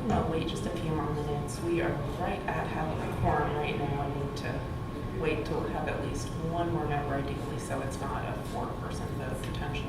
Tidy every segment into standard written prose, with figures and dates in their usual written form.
No, wait just a few more minutes. We are right at having a quorum right now. I need to wait till we have at least one more member ideally, so it's not a 4-person vote potentially.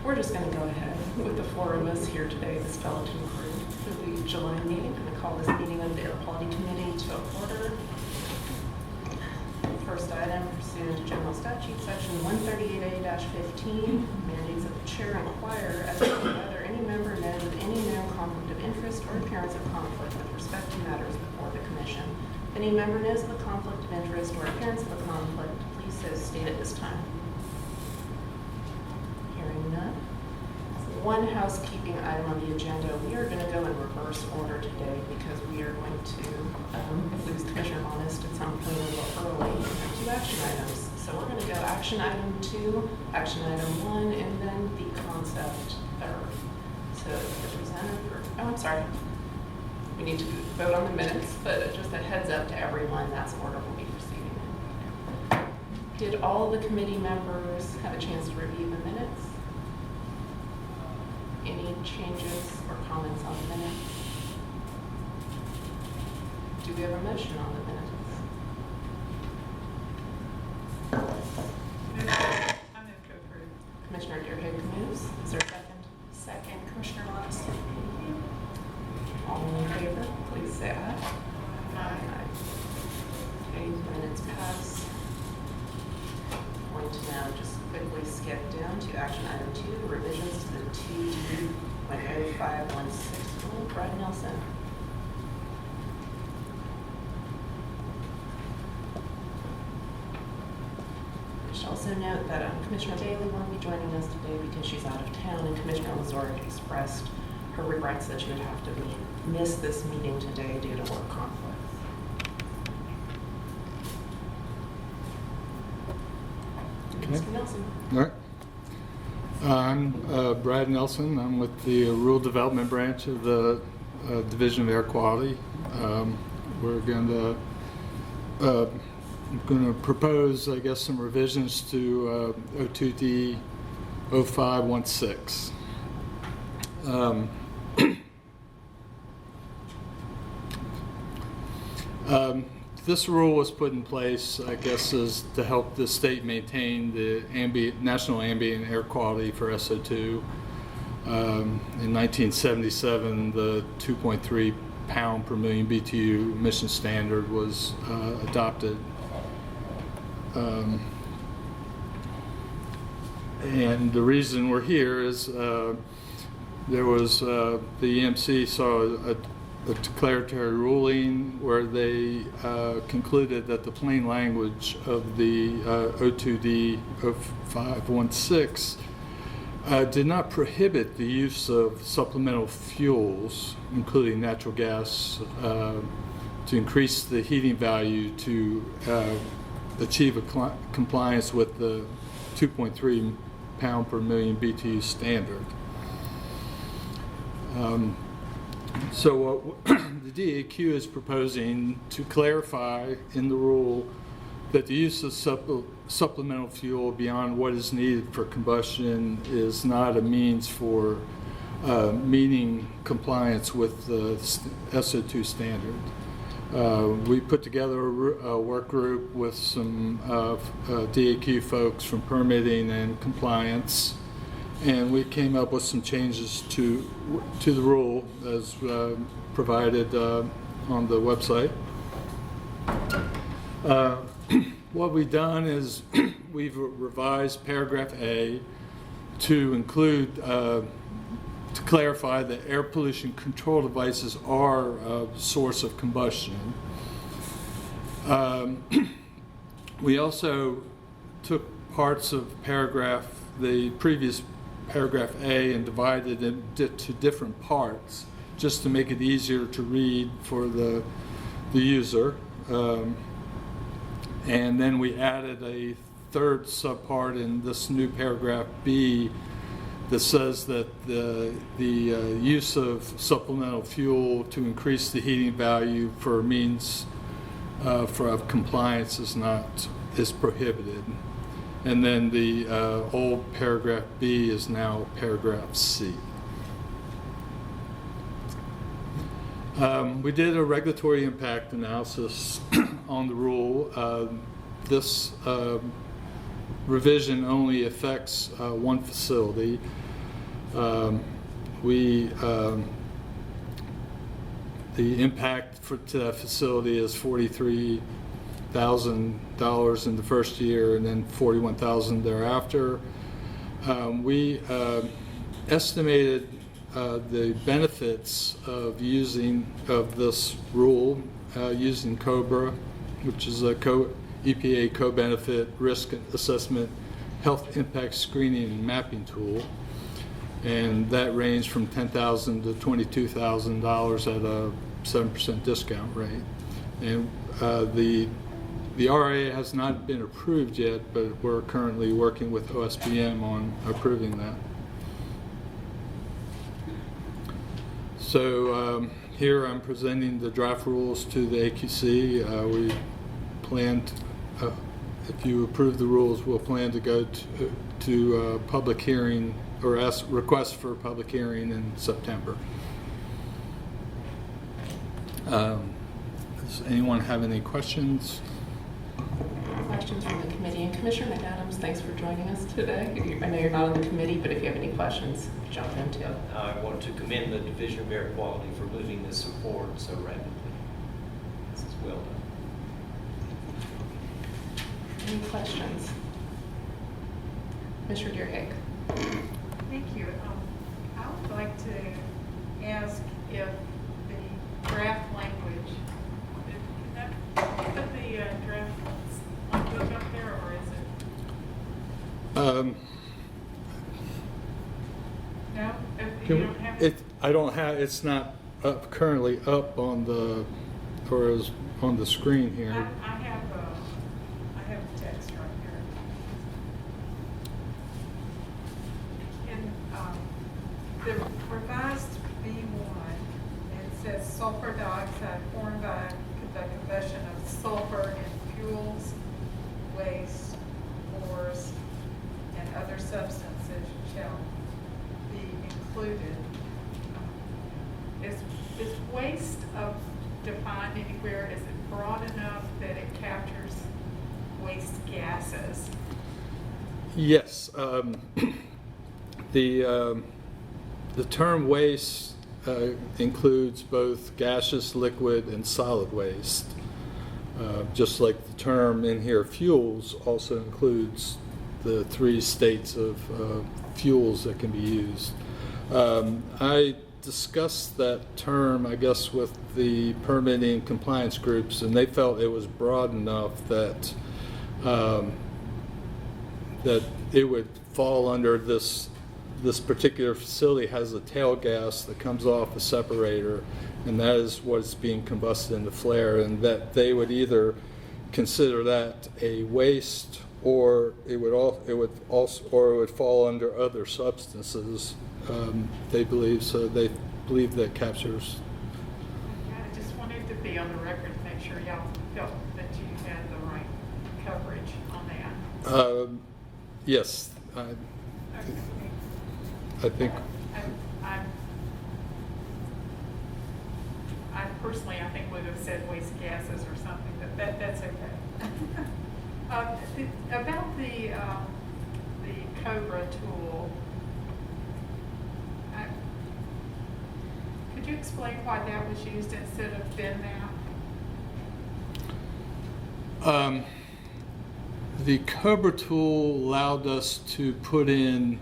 We're just going to go ahead with the 4 of us here today, the skeleton crew, for the July meeting. I'm going to call this meeting of the Air Quality Committee to order. First item, pursuant to General Statute, Section 138A-15, mandates that the chair inquire as to whether any member knows of any known conflict of interest or appearance of conflict with respect to matters before the Commission. If any member knows of a conflict of interest or appearance of a conflict, please so state at this time. Hearing none. One housekeeping item on the agenda. We are going to go in reverse order today because we are going to lose Commissioner Honest at some point a little early and do action items. So we're going to go action item 2, action item 1, and then the concept third. So the presenter, I'm sorry. We need to vote on the minutes, but just a heads up to everyone, that's the order we'll be proceeding in. Did all the committee members have a chance to review the minutes? Any changes or comments on the minutes? Do we have a motion on the minutes? I move to approve. Commissioner Deerhagen moves. Is there a second? Second, Commissioner Honest. All in favor, please say aye. Aye. Okay, minutes pass. Going to now just quickly skip down to action item 2, revisions to the 2.0516 rule. Brad Nelson. I should also note that Commissioner Bailey won't be joining us today because she's out of town, and Commissioner Lazard expressed her regrets that she would have to miss this meeting today due to work conflicts. Okay. Mr. Nelson. All right. I'm Brad Nelson. I'm with the Rural Development Branch of the Division of Air Quality. We're going to propose, I guess, some revisions to O2D 0516. This rule was put in place, I guess, is to help the state maintain the national ambient air quality for SO2. In 1977, the 2.3 pound per million BTU emission standard was adopted. And the reason we're here is there was the EMC saw a declaratory ruling where they concluded that the plain language of the O2D 0516 did not prohibit the use of supplemental fuels, including natural gas, to increase the heating value to achieve a compliance with the 2.3 pound per million BTU standard. So what the DAQ is proposing to clarify in the rule that the use of supplemental fuel beyond what is needed for combustion is not a means for meeting compliance with the SO2 standard. We put together a work group with some DAQ folks from permitting and compliance, and we came up with some changes to the rule as provided on the website. What we've done is we've revised paragraph A to include, to clarify that air pollution control devices are a source of combustion. We also took parts of the previous paragraph A and divided it into different parts just to make it easier to read for the user. And then we added a third subpart in this new paragraph B that says that the use of supplemental fuel to increase the heating value for means of compliance is prohibited. And then the old paragraph B is now paragraph C. We did a regulatory impact analysis on the rule. This revision only affects one facility. The impact to that facility is $43,000 in the first year and then $41,000 thereafter. We estimated the benefits of this rule using COBRA, which is a EPA co-benefit risk assessment health impact screening and mapping tool. And that ranged from $10,000 to $22,000 at a 7% discount rate. And the RA has not been approved yet, but we're currently working with OSBM on approving that. So here I'm presenting the draft rules to the AQC. We plan to, if you approve the rules, we'll plan to go to public hearing or request for a public hearing in September. Does anyone have any questions? Questions from the committee? And Commissioner McAdams, thanks for joining us today. I know you're not on the committee, but if you have any questions, jump in too. I want to commend the Division of Air Quality for moving this forward so rapidly. This is well done. Any questions? Mr. Deerhake. Thank you. I would like to ask if the draft language, can that put the draft language up there, or is it? No? If you don't have it? I don't have. It's not up currently up on the or is on the screen here. I have a text right here. In the revised B1, it says sulfur dioxide formed by the combustion of sulfur in fuels, waste, ores, and other substances shall be included. Is waste defined anywhere? Is it broad enough that it captures waste gases? Yes. The term waste includes both gaseous, liquid, and solid waste. Just like the term in here, fuels, also includes the three states of fuels that can be used. I discussed that term, I guess, with the permitting compliance groups, and they felt it was broad enough that that it would fall under this particular facility has a tail gas that comes off a separator, and that is what's being combusted in the flare, and that they would either consider that a waste or it would fall under other substances. They believe so. They believe that captures. I just wanted to be on the record to make sure y'all felt that you had the right coverage on that. Yes, Okay. I think. I personally, I think would have said waste gases or something, but that's okay. About the COBRA tool, could you explain why that was used instead of BINMAP? The COBRA tool allowed us to put in,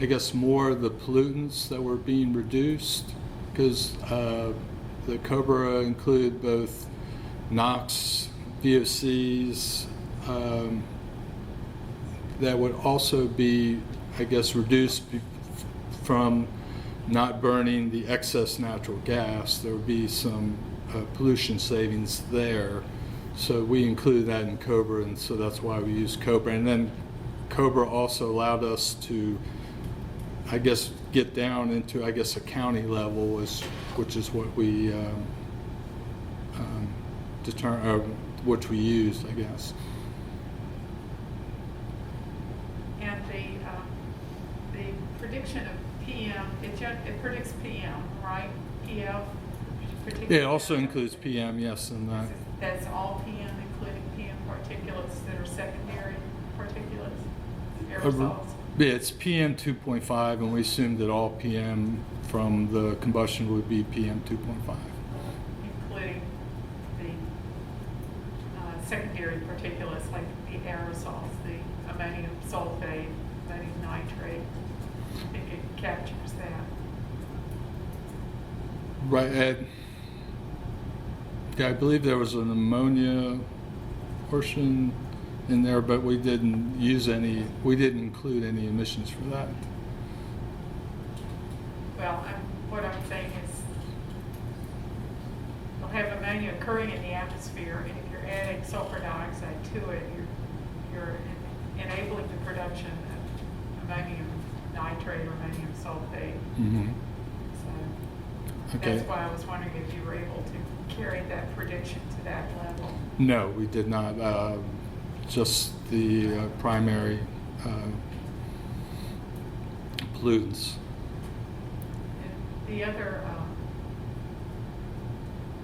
I guess, more of the pollutants that were being reduced, because the COBRA include both NOx, VOCs, that would also be, I guess, reduced from not burning the excess natural gas. There would be some pollution savings there. So we included that in COBRA, and so that's why we use COBRA. And then COBRA also allowed us to, I guess, get down into, I guess, a county level, which is what we which we used, I guess. And the prediction of PM, it predicts PM, right? PF? Yeah, it also includes PM, yes, in that. That's all PM, including PM particulates that are secondary particulates, aerosols? Yeah, it's PM 2.5, and we assumed that all PM from the combustion would be PM 2.5. Including the secondary particulates like the aerosols, the ammonium sulfate, ammonium nitrate. I think it captures that. Right, Ed. Yeah, I believe there was an ammonia portion in there, but we didn't include any emissions for that. Well, what I'm saying is, you'll have ammonia occurring in the atmosphere, and if you're adding sulfur dioxide to it, you're enabling the production of ammonium nitrate or ammonium sulfate. Mm-hmm. So Okay. that's why I was wondering if you were able to carry that prediction to that level. No, we did not. Just the primary pollutants. And the other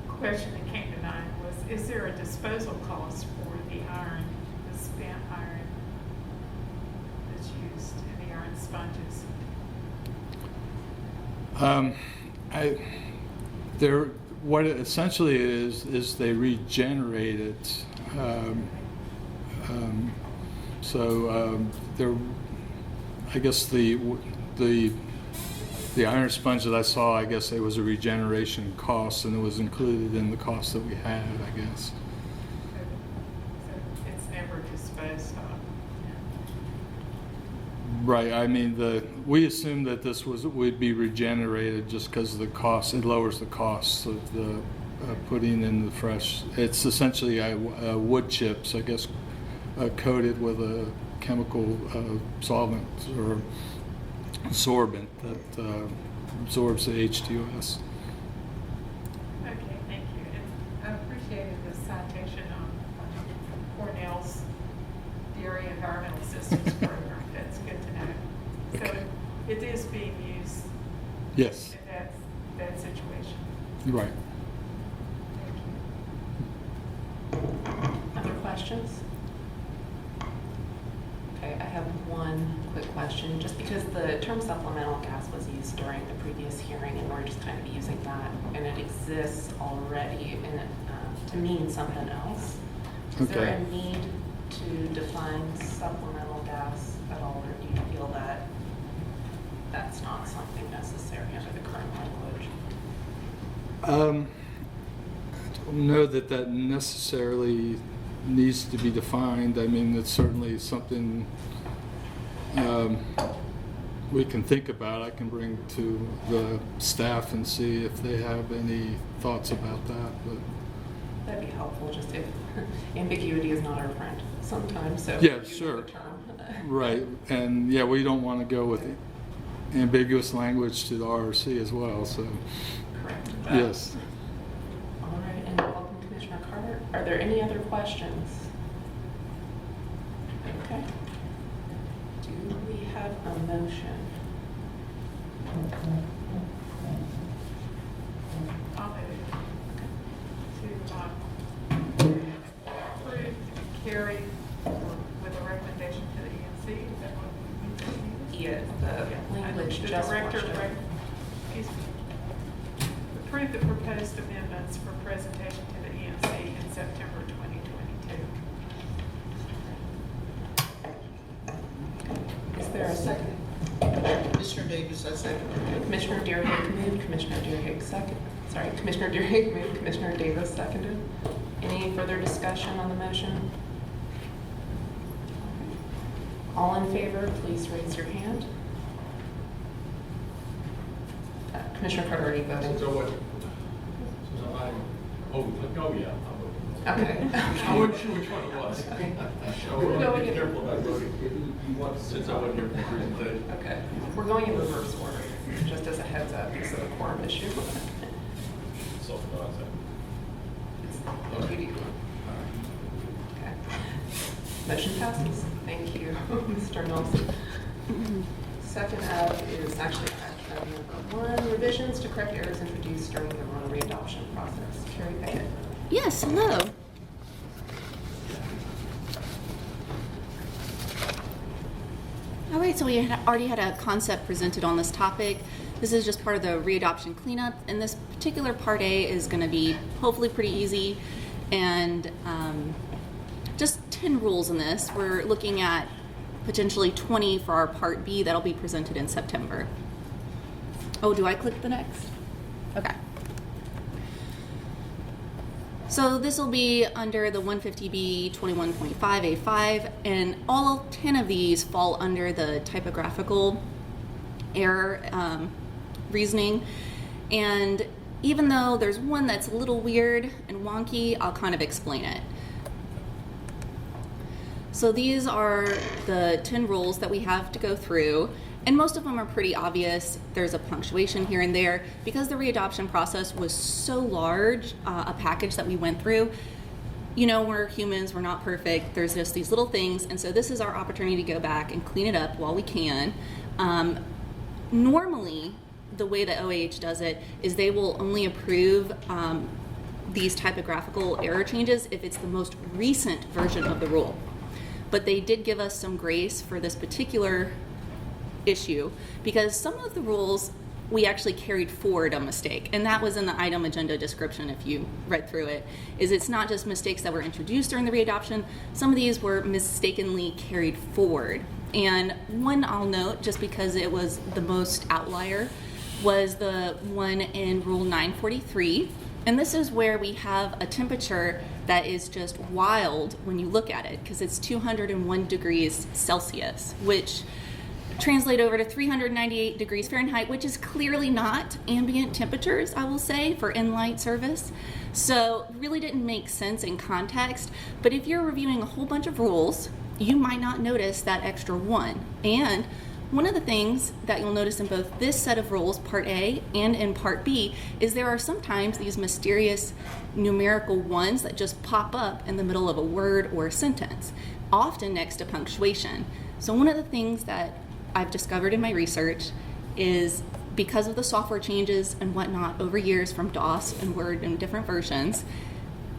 question that came to mind was, is there a disposal cost for the iron, the spent iron that's used in the iron sponges? What it essentially is they regenerate it. I guess the iron sponge that I saw, I guess it was a regeneration cost, and it was included in the cost that we had, I guess. So it's never disposed of. Right. I mean, we assumed that this would be regenerated just because of the cost. It lowers the cost of the putting in the fresh. It's essentially wood chips, I guess, coated with a chemical solvent or sorbent that absorbs the H2S. Okay, thank you. And I appreciated the citation on Cornell's Dairy Environmental Systems Program. That's good to know. So Okay. it is being used Yes. in that situation. Right. Thank you. Other questions? Okay, I have one quick question. Just because the term supplemental gas was used during the previous hearing, and we're just kind of using that, and it exists already in it, to mean something else. Is there Okay. a need to define supplemental gas at all, or do you feel that that's not something necessary under the current language? I don't know that necessarily needs to be defined. I mean, it's certainly something we can think about. I can bring to the staff and see if they have any thoughts about that. But That'd be helpful, just if ambiguity is not our friend sometimes, so. Yeah, use sure. the term. right, and yeah, we don't want to go with ambiguous language to the RRC as well. So Correct. yes. All right, and welcome Commissioner Carter. Are there any other questions? Okay. Do we have a motion? I'll move to approve to carry with a recommendation to the EMC. Is that what we just needed? Yeah, the language The just director, washed over. excuse me. Approve the proposed amendments for presentation to the EMC in September 2022. Is there a second? Commissioner Davis, I second. Commissioner Deerhake moved, Commissioner Deerhake Commissioner Deerhake moved, Commissioner Davis seconded. Any further discussion on the motion? All in favor, please raise your hand. Commissioner Carter, are you voting? Yeah. Okay. I wasn't sure which one it was. We're going Be in- careful about voting. Since I wasn't here for the presentation. Okay, we're going in reverse order, just as a heads up, because of the quorum issue. Okay. Motion passes. Thank you, Mr. Nelson. Second up is actually action number 1, revisions to correct errors introduced during the rural readoption process. Carrie Pickett. Yes, hello. All right, so we already had a concept presented on this topic. This is just part of the readoption cleanup, and this particular Part A is going to be hopefully pretty easy, and just 10 rules in this. We're looking at potentially 20 for our Part B that'll be presented in September. Oh, do I click the next? Okay. So this will be under the 150B 21.5A5, and all 10 of these fall under the typographical error reasoning. And even though there's one that's a little weird and wonky, I'll kind of explain it. So these are the 10 rules that we have to go through, and most of them are pretty obvious. There's a punctuation here and there. Because the readoption process was so large, a package that we went through, you know, we're humans, we're not perfect. There's just these little things, and so this is our opportunity to go back and clean it up while we can. Normally, the way that OAH does it is they will only approve these typographical error changes if it's the most recent version of the rule. But they did give us some grace for this particular issue because some of the rules we actually carried forward a mistake, and that was in the item agenda description if you read through it. It's not just mistakes that were introduced during the readoption, some of these were mistakenly carried forward. And one I'll note, just because it was the most outlier, was the one in Rule 943. And this is where we have a temperature that is just wild when you look at it, because it's 201 degrees Celsius, which translate over to 398 degrees Fahrenheit, which is clearly not ambient temperatures, I will say, for in-light service. So really didn't make sense in context. But if you're reviewing a whole bunch of rules, you might not notice that extra one. And one of the things that you'll notice in both this set of rules, Part A, and in Part B, is there are sometimes these mysterious numerical ones that just pop up in the middle of a word or a sentence, often next to punctuation. So one of the things that I've discovered in my research is because of the software changes and whatnot over years from DOS and Word and different versions,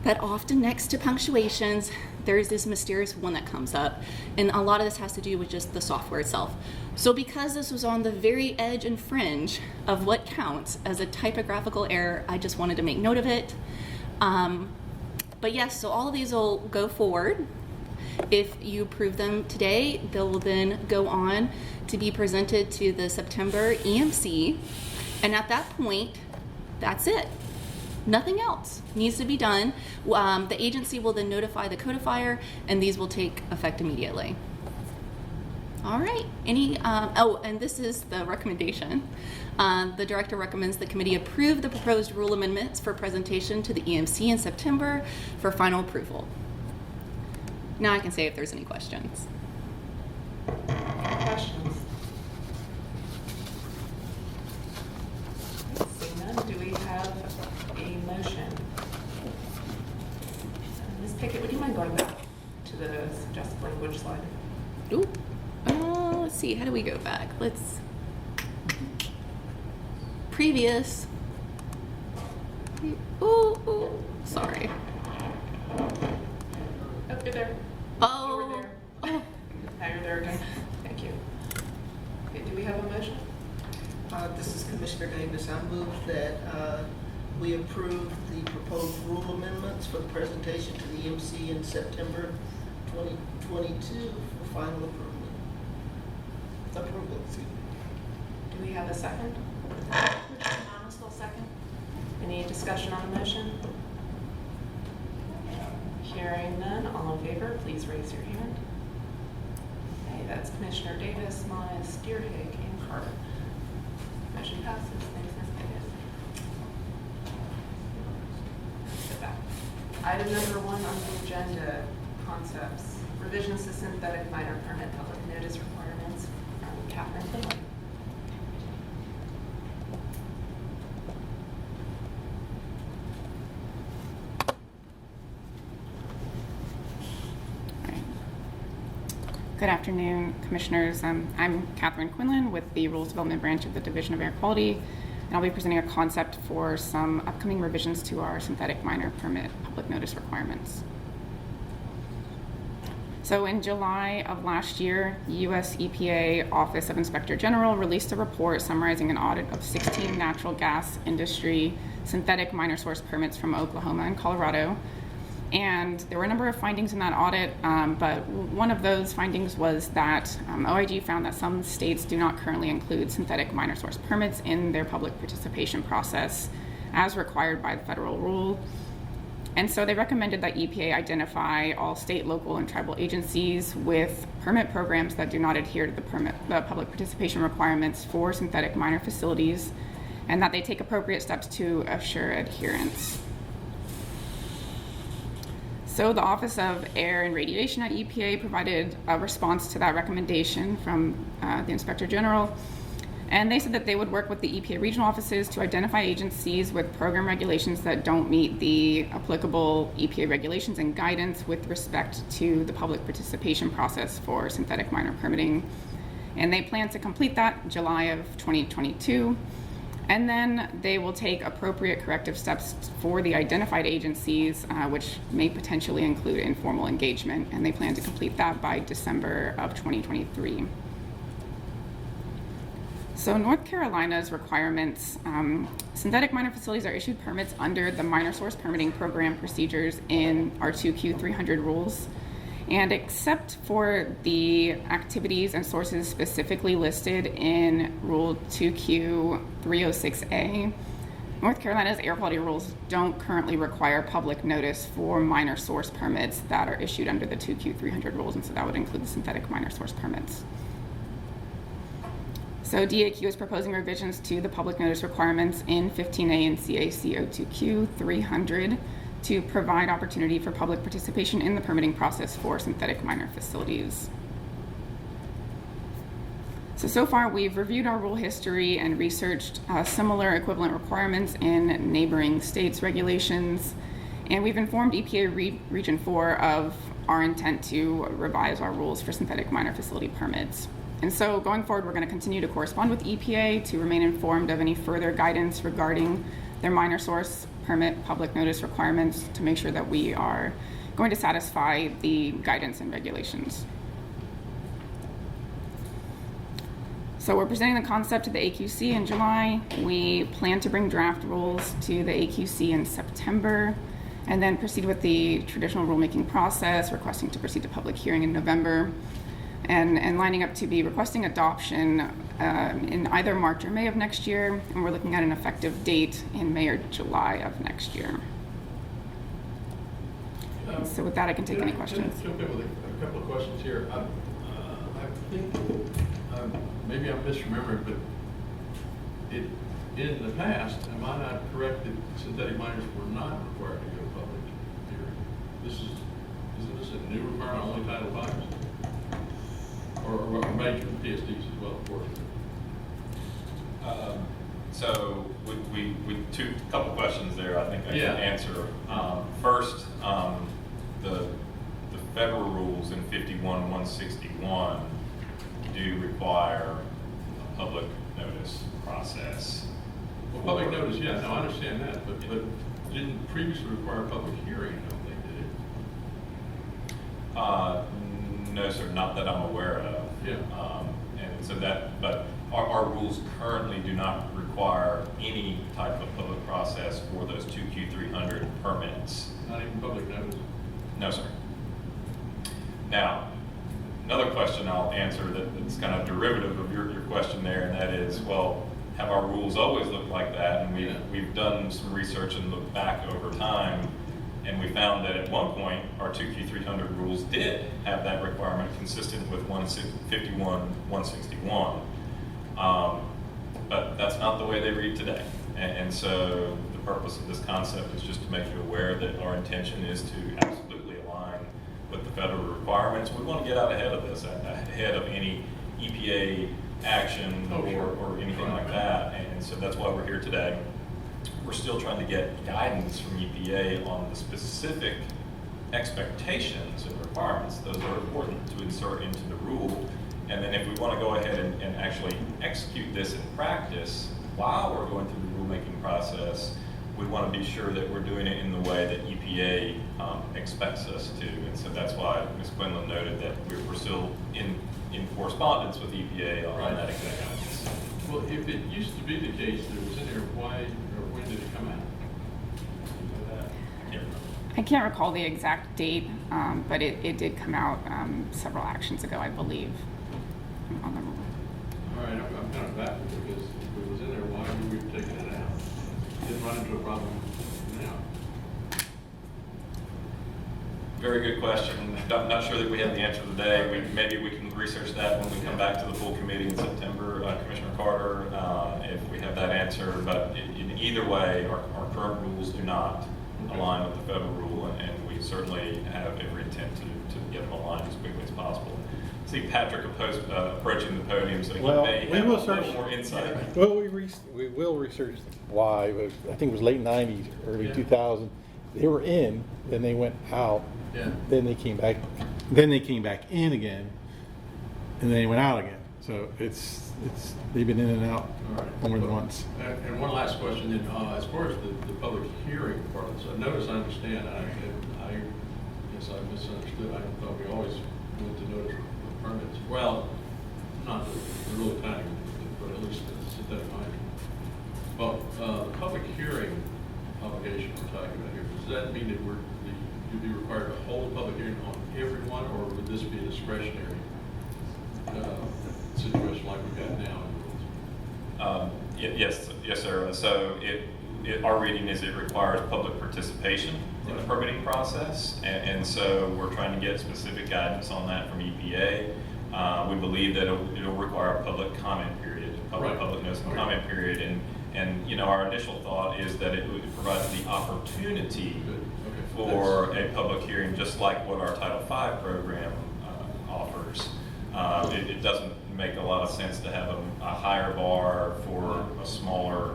that often next to punctuations, there's this mysterious one that comes up. And a lot of this has to do with just the software itself. So because this was on the very edge and fringe of what counts as a typographical error, I just wanted to make note of it. But yes, so all of these will go forward. If you approve them today, they will then go on to be presented to the September EMC. And at that point, that's it. Nothing else needs to be done. The agency will then notify the codifier, and these will take effect immediately. All right. And this is the recommendation. The director recommends the committee approve the proposed rule amendments for presentation to the EMC in September for final approval. Now I can say if there's any questions. Questions? Seeing none, do we have a motion? Ms. Pickett, would you mind going back to the suggested language slide? Ooh. Let's see, how do we go back? Previous. Ooh, sorry. Oh, you're there. Oh. You were there. Oh. Now you're there again. Thank you. Okay, do we have a motion? This is Commissioner Davis. I move that we approve the proposed rule amendments for the presentation to the EMC in September 2022 for final approval. Do we have a second? Still second. Any discussion on the motion? Hearing none, all in favor, please raise your hand. Okay, that's Commissioner Davis, Mize, Deerhig, and Carter. Motion passes. Thanks, Ms. Pickett. Sit back. Item number 1 on the agenda, concepts. Revisions to synthetic minor permit public notice requirements from Catherine Finley. Good afternoon, Commissioners. I'm Catherine Quinlan with the Rules Development Branch of the Division of Air Quality, and I'll be presenting a concept for some upcoming revisions to our synthetic minor permit public notice requirements. So in July of last year, U.S. EPA Office of Inspector General released a report summarizing an audit of 16 natural gas industry synthetic minor source permits from Oklahoma and Colorado. And there were a number of findings in that audit, but one of those findings was that OIG found that some states do not currently include synthetic minor source permits in their public participation process as required by the federal rule. And so they recommended that EPA identify all state, local, and tribal agencies with permit programs that do not adhere to the public participation requirements for synthetic minor facilities, and that they take appropriate steps to assure adherence. So the Office of Air and Radiation at EPA provided a response to that recommendation from the Inspector General. And they said that they would work with the EPA regional offices to identify agencies with program regulations that don't meet the applicable EPA regulations and guidance with respect to the public participation process for synthetic minor permitting. And they plan to complete that July of 2022. And then they will take appropriate corrective steps for the identified agencies, which may potentially include informal engagement. And they plan to complete that by December of 2023. So North Carolina's requirements, synthetic minor facilities are issued permits under the minor source permitting program procedures in our 2Q 300 rules. And except for the activities and sources specifically listed in Rule 2Q 306A, North Carolina's air quality rules don't currently require public notice for minor source permits that are issued under the 2Q 300 rules, and so that would include the synthetic minor source permits. So DAQ is proposing revisions to the public notice requirements in 15A and CACO2Q 300 to provide opportunity for public participation in the permitting process for synthetic minor facilities. So far we've reviewed our rule history and researched similar equivalent requirements in neighboring states' regulations, and we've informed EPA Region 4 of our intent to revise our rules for synthetic minor facility permits. And so going forward, we're going to continue to correspond with EPA to remain informed of any further guidance regarding their minor source permit public notice requirements to make sure that we are going to satisfy the guidance and regulations. So we're presenting the concept to the AQC in July. We plan to bring draft rules to the AQC in September, and then proceed with the traditional rulemaking process, requesting to proceed to public hearing in November, and lining up to be requesting adoption in either March or May of next year, and we're looking at an effective date in May or July of next year. So with that, I can take any questions. Can I jump in with a couple of questions here? I think, maybe I'm misremembering, but in the past, am I not correct that synthetic minors were not required to go to public hearing? Isn't this a new requirement only Title V? Or major PSDs as well, of course. So we couple questions there I think I can answer. First, the federal rules in 51-161 do require a public notice process. Well, public notice, yeah, no, I understand that, but didn't previously require a public hearing, I don't think, did it? No, sir, not that I'm aware of. Yeah. And so but our rules currently do not require any type of public process for those 2Q 300 permits. Not even public notice? No, sir. Now, another question I'll answer that's kind of derivative of your question there, and that is, well, have our rules always looked like that? And we've done some research and looked back over time, and we found that at one point, our 2Q 300 rules did have that requirement consistent with 51-161. But that's not the way they read today. And so the purpose of this concept is just to make you aware that our intention is to absolutely align with the federal requirements. We want to get out ahead of this, ahead of any EPA action or anything like that. And so that's why we're here today. We're still trying to get guidance from EPA on the specific expectations and requirements. Those are important to insert into the rule. And then if we want to go ahead and actually execute this in practice while we're going through the rulemaking process, we want to be sure that we're doing it in the way that EPA expects us to. And so that's why Ms. Quinlan noted that we're still in correspondence with EPA on that exact guidance. Well, if it used to be the case that it was in there, why or when did it come out? I can't recall the exact date, but it did come out several actions ago, I believe, on the rule. All right, I'm kind of baffled because if it was in there, why were we taking it out? Didn't run into a problem now. very good question. Not sure that we have the answer today. Maybe we can research that when we come back to the full committee in September, Commissioner Carter, if we have that answer. But in either way, our current rules do not align with the federal rule, and we certainly have every intent to get them aligned as quickly as possible. See Patrick approaching the podium, so he may have a little more insight. Well, we will research why, but I think it was late 90s, early 2000. They were in, then they went out, Yeah. then they came back in again, and then they went out again. So it's they've been in and out All right. more than once. And one last question, then, as far as the public hearing part of this, I notice, I understand, I guess I misunderstood. I thought we always went to notice the permits. Well, not the really tiny, but at least the synthetic minor. Well, the public hearing obligation we're talking about here, does that mean that you'd be required to hold a public hearing on everyone, or would this be a discretionary situation like we've got now in the rules? Yes, sir. So our reading is it requires public participation in the permitting process, and so we're trying to get specific guidance on that from EPA. We believe that it'll require a public comment period, public notice and comment period, and you know, our initial thought is that it would provide the opportunity for a public hearing, just like what our Title V program offers. It doesn't make a lot of sense to have a higher bar for a smaller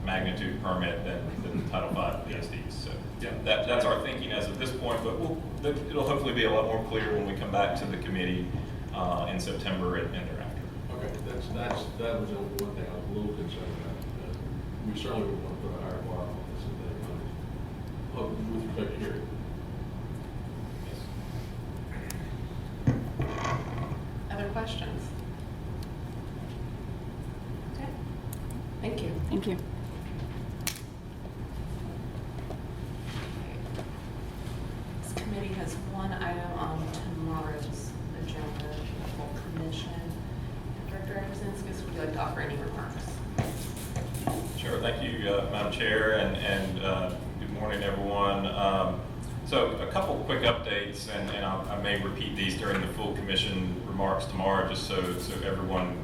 magnitude permit than Title V PSDs. So that's our thinking as of this point, but it'll hopefully be a lot more clear when we come back to the committee in September and thereafter. Okay, that was the one thing I was a little concerned about. We certainly would want to put a higher bar on this with respect to hearing. Other questions? Okay, thank you. Thank you. This committee has one item on tomorrow's agenda, the full commission. Director Anderson, would you like to offer any remarks? Sure, thank you, Madam Chair, and good morning, everyone. So a couple quick updates, and I may repeat these during the full commission remarks tomorrow, just so everyone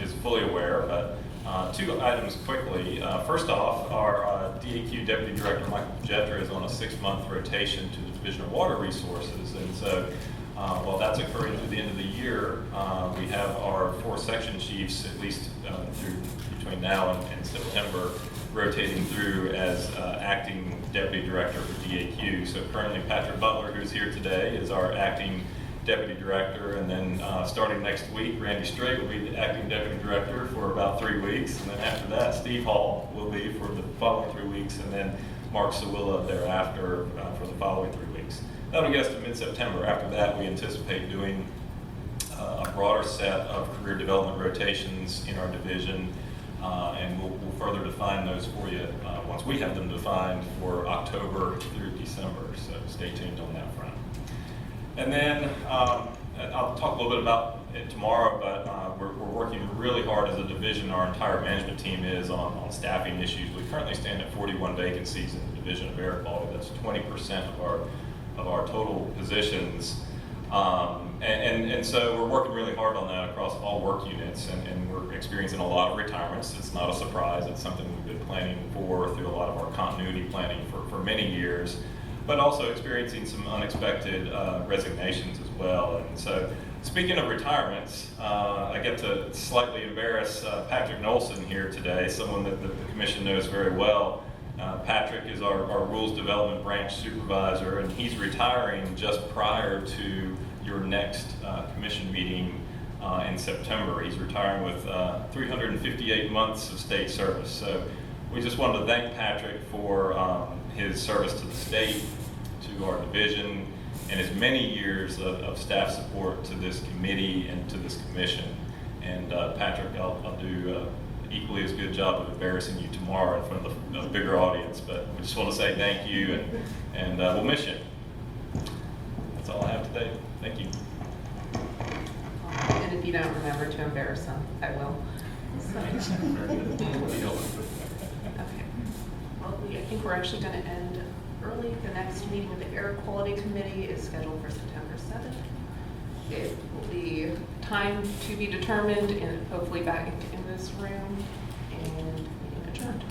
is fully aware. But two items quickly. First off, our DEQ Deputy Director Michael Jeter is on a 6-month rotation to the Division of Water Resources, and so while that's occurring through the end of the year, we have our 4 section chiefs, at least between now and September, rotating through as acting Deputy Director for DAQ. So currently Patrick Butler, who's here today, is our acting Deputy Director, and then starting next week, Randy Strait will be the acting Deputy Director for about 3 weeks, and then after that, Steve Hall will be for the following 3 weeks, and then Mark Sawilla thereafter for the following 3 weeks. That'll get us to mid-September. After that, we anticipate doing a broader set of career development rotations in our division, and we'll further define those for you once we have them defined for October through December, so stay tuned on that front. And then I'll talk a little bit about it tomorrow, but we're working really hard as a division. Our entire management team is on staffing issues. We currently stand at 41 vacancies in the Division of Air Quality. That's 20% of our total positions. And so we're working really hard on that across all work units, and we're experiencing a lot of retirements. It's not a surprise. It's something we've been planning for through a lot of our continuity planning for many years, but also experiencing some unexpected resignations as well. And so speaking of retirements, I get to slightly embarrass Patrick Nolson here today, someone that the commission knows very well. Patrick is our Rules Development Branch Supervisor, and he's retiring just prior to your next commission meeting in September. He's retiring with 358 months of state service. So we just wanted to thank Patrick for his service to the state, to our division, and his many years of staff support to this committee and to this commission. And Patrick, I'll do equally as good job of embarrassing you tomorrow in front of a bigger audience, but we just want to say thank you, and we'll miss you. That's all I have today. Thank you. And if you don't remember to embarrass him, I will. So. Okay. Well, I think we're actually going to end early. The next meeting of the Air Quality Committee is scheduled for September 7th. It will be time to be determined and hopefully back in this room, and meeting adjourned.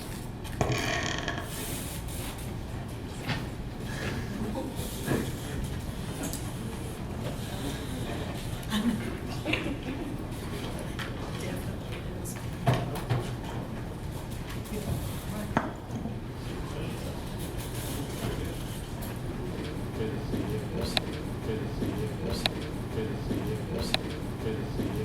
Good to see you. Good to see you. Good to see you. Good to see you.